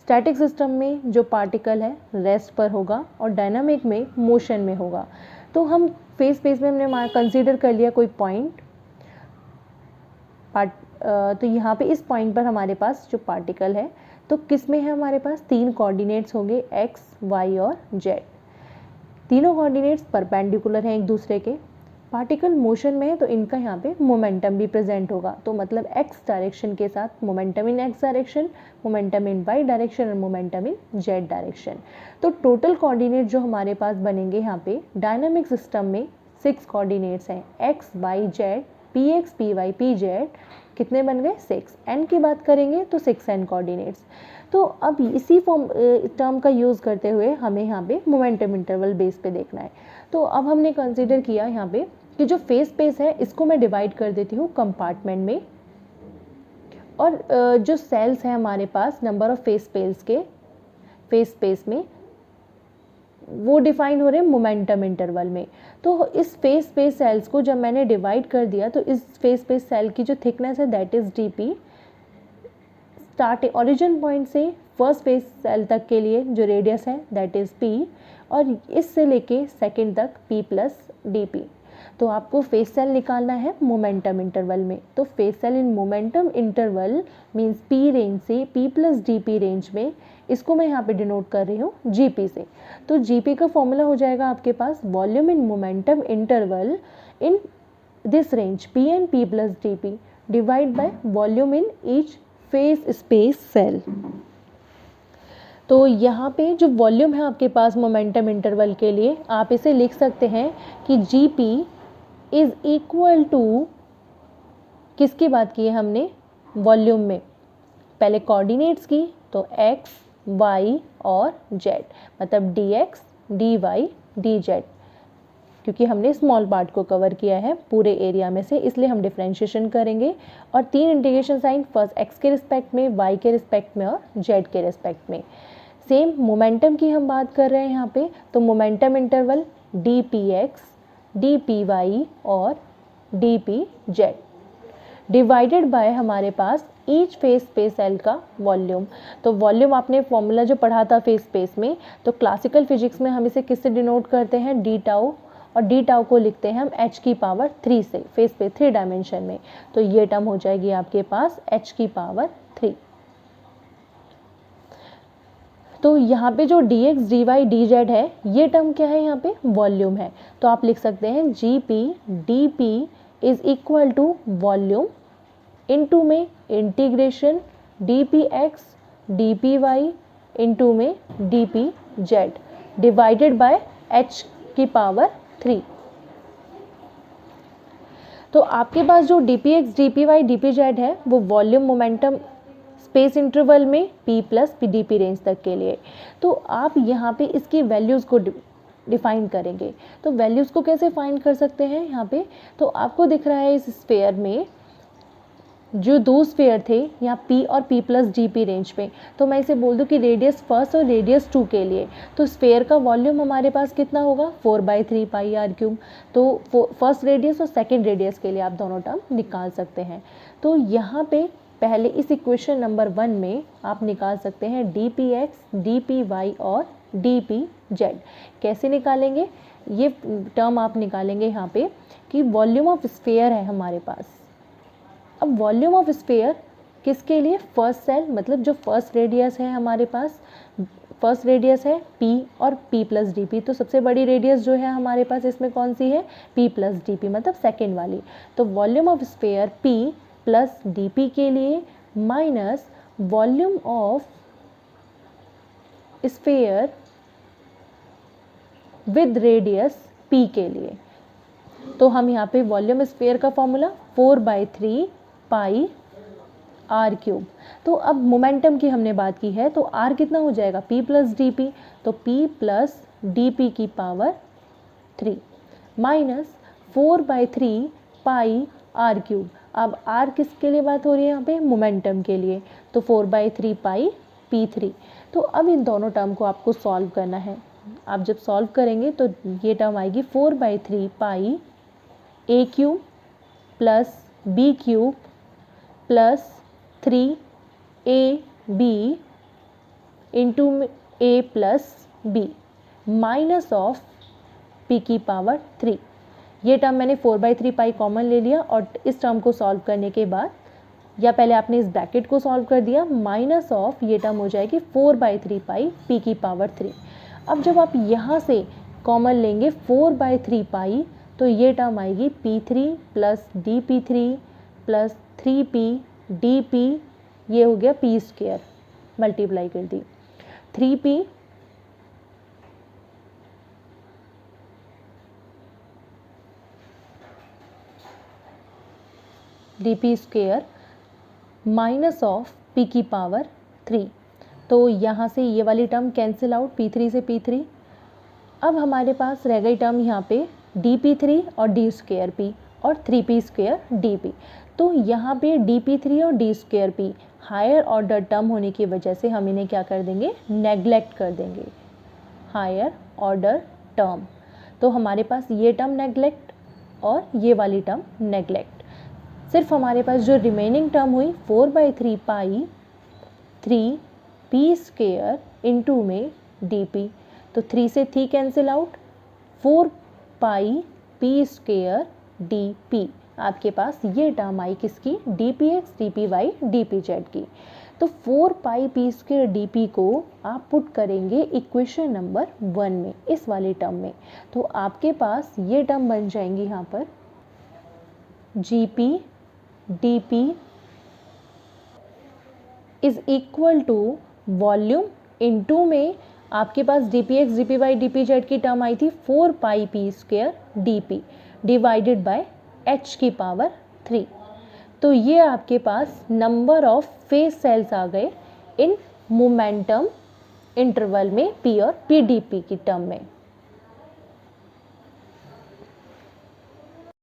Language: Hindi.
स्टैटिक सिस्टम में जो पार्टिकल है रेस्ट पर होगा और डायनामिक में मोशन में होगा। तो हम फेज स्पेस में हमने कंसीडर कर लिया कोई पॉइंट तो यहाँ पे इस पॉइंट पर हमारे पास जो पार्टिकल है तो किस में है, हमारे पास 3 कोऑर्डिनेट्स होंगे x, y और z। तीनों कोऑर्डिनेट्स परपेंडिकुलर हैं एक दूसरे के। पार्टिकल मोशन में है तो इनका यहाँ पे मोमेंटम भी प्रेजेंट होगा। तो मतलब x डायरेक्शन के साथ मोमेंटम इन x डायरेक्शन, मोमेंटम इन y डायरेक्शन और मोमेंटम इन z डायरेक्शन। तो टोटल कोऑर्डिनेट जो हमारे पास बनेंगे यहाँ पे डायनामिक सिस्टम में 6 कोऑर्डिनेट्स हैं, x, y, z, px, py, pz कितने बन गए 6। n की बात करेंगे तो 6n कोऑर्डिनेट्स। तो अब इसी टर्म का यूज़ करते हुए हमें यहाँ पे मोमेंटम इंटरवल बेस पे देखना है। तो अब हमने कंसीडर किया यहाँ पे कि जो फेज स्पेस है इसको मैं डिवाइड कर देती हूँ कंपार्टमेंट में, और जो सेल्स हैं हमारे पास नंबर ऑफ फेज स्पेस में वो डिफाइन हो रहे हैं मोमेंटम इंटरवल में। तो इस फेज स्पेस सेल्स को जब मैंने डिवाइड कर दिया तो इस फेज स्पेस सेल की जो थिकनेस है that is dp, start origin point से फर्स्ट फेज सेल तक के लिए जो रेडियस है दैट इज p, और इससे लेके सेकंड तक p प्लस dp। तो आपको फेज सेल निकालना है मोमेंटम इंटरवल में। तो phase cell in momentum interval means p range से p प्लस dp रेंज में, इसको मैं यहाँ पे डिनोट कर रही हूँ gp से। तो gp का फॉर्मूला हो जाएगा आपके पास volume in momentum interval in this range p and p plus dp divide by volume in each phase space cell. तो यहाँ पे जो वॉल्यूम है आपके पास मोमेंटम इंटरवल के लिए आप इसे लिख सकते हैं कि gp इज इक्वल टू, किसकी बात की है हमने, वॉल्यूम में पहले कोऑर्डिनेट्स की तो x, y और z, मतलब dx, dy, dz, क्योंकि हमने स्मॉल पार्ट को कवर किया है पूरे एरिया में से इसलिए हम डिफरेंशिएशन करेंगे। और 3 इंटीग्रेशन साइन, फर्स्ट x के रिस्पेक्ट में, y के रिस्पेक्ट में और z के रिस्पेक्ट में। सेम मोमेंटम की हम बात कर रहे हैं यहाँ पे, तो मोमेंटम इंटरवल dpx, dpy और dpz डिवाइडेड बाय हमारे पास ईच फेज स्पेस सेल का वॉल्यूम। तो वॉल्यूम आपने फॉर्मूला जो पढ़ा था फेज स्पेस में, तो क्लासिकल फिजिक्स में हम इसे किससे डिनोट करते हैं, डी टाउ, और डी टाउ को लिखते हैं हम h की पावर 3 से, फेज स्पेस 3 डायमेंशन में। तो ये टर्म हो जाएगी आपके पास h की पावर 3। तो यहाँ पे जो dx, dy, dz है ये टर्म क्या है, यहाँ पे वॉल्यूम है। तो आप लिख सकते हैं gp dp is equal to volume into में इंटीग्रेशन dpx dpy इनटू में dpz डिवाइडेड बाय h की पावर 3। तो आपके पास जो dpx dpy dpz है वो वॉल्यूम मोमेंटम स्पेस इंटरवल में p प्लस dp रेंज तक के लिए। तो आप यहाँ पे इसकी वैल्यूज़ को डिफाइन करेंगे। तो वैल्यूज़ को कैसे फाइंड कर सकते हैं यहाँ पे, तो आपको दिख रहा है इस स्फेयर में जो 2 स्फेयर थे यहाँ p और p प्लस dp रेंज में, तो मैं इसे बोल दूँ कि रेडियस फर्स्ट और रेडियस 2 के लिए तो स्फेयर का वॉल्यूम हमारे पास कितना होगा 4/3 पाई आर क्यूब। तो फर्स्ट रेडियस और सेकेंड रेडियस के लिए आप दोनों टर्म निकाल सकते हैं। तो यहाँ पे पहले इस इक्वेशन नंबर 1 में आप निकाल सकते हैं dpx, dpy और dpz। कैसे निकालेंगे, ये टर्म आप निकालेंगे यहाँ पे कि वॉल्यूम ऑफ स्फेयर है हमारे पास। अब वॉल्यूम ऑफ स्फेयर किसके लिए, फर्स्ट सेल, मतलब जो फर्स्ट रेडियस है हमारे पास, फर्स्ट रेडियस है p और p प्लस dp। तो सबसे बड़ी रेडियस जो है हमारे पास इसमें कौन सी है, p प्लस dp, मतलब सेकेंड वाली। तो volume of sphere p plus dp के लिए minus volume of sphere with radius p के लिए। तो हम यहाँ पे वॉल्यूम स्फेयर का फॉर्मूला 4/3 पाई आर क्यूब। तो अब मोमेंटम की हमने बात की है तो r कितना हो जाएगा p प्लस dp, तो p प्लस dp की power 3 minus 4/3 pi R cube. अब r किसके लिए बात हो रही है यहाँ पे, मोमेंटम के लिए, तो 4/3 पाई p3। तो अब इन दोनों टर्म को आपको सॉल्व करना है। आप जब सॉल्व करेंगे तो ये टर्म आएगी 4/3 pi a cube plus b cube plus 3ab into A plus B minus of P की पावर 3। ये टर्म मैंने 4/3 पाई कॉमन ले लिया और इस टर्म को सॉल्व करने के बाद या पहले आपने इस ब्रैकेट को सॉल्व कर दिया, माइनस ऑफ ये टर्म हो जाएगी 4/3 पाई पी की पावर 3। अब जब आप यहाँ से कॉमन लेंगे 4/3 पाई तो ये टर्म आएगी P3 plus dP3 plus 3P dP, ये हो गया P स्क्वायर, मल्टीप्लाई कर दी 3P dP square minus of P की पावर 3। तो यहाँ से ये वाली टर्म कैंसिल आउट, P3 से P3। अब हमारे पास रह गई टर्म यहाँ पे dP3 और d स्क्वायर P और 3P स्क्वायर dP। तो यहाँ पे dP3 और d square P higher order term होने की वजह से हम इन्हें क्या कर देंगे, नेग्लेक्ट कर देंगे, हायर ऑर्डर टर्म। तो हमारे पास ये टर्म नेग्लेक्ट और ये वाली टर्म नेग्लेक्ट। सिर्फ हमारे पास जो रिमेनिंग टर्म हुई 4/3 पाई 3P स्क्वायर इंटू में dP, तो 3 से 3 cancel out, 4 pi P square dP। आपके पास ये टर्म आई किसकी, dpx dpy dpz की। तो 4 पाई P स्क्वायर dP को आप पुट करेंगे इक्वेशन नंबर 1 में, इस वाले टर्म में। तो आपके पास ये टर्म बन जाएंगी यहाँ पर GP dP is equal to volume into में आपके पास dpx dpy dpz की टर्म आई थी 4 pi P square dP divided by h की पावर 3। तो ये आपके पास नंबर ऑफ फेज सेल्स आ गए इन मोमेंटम इंटरवल में P और PdP की टर्म में।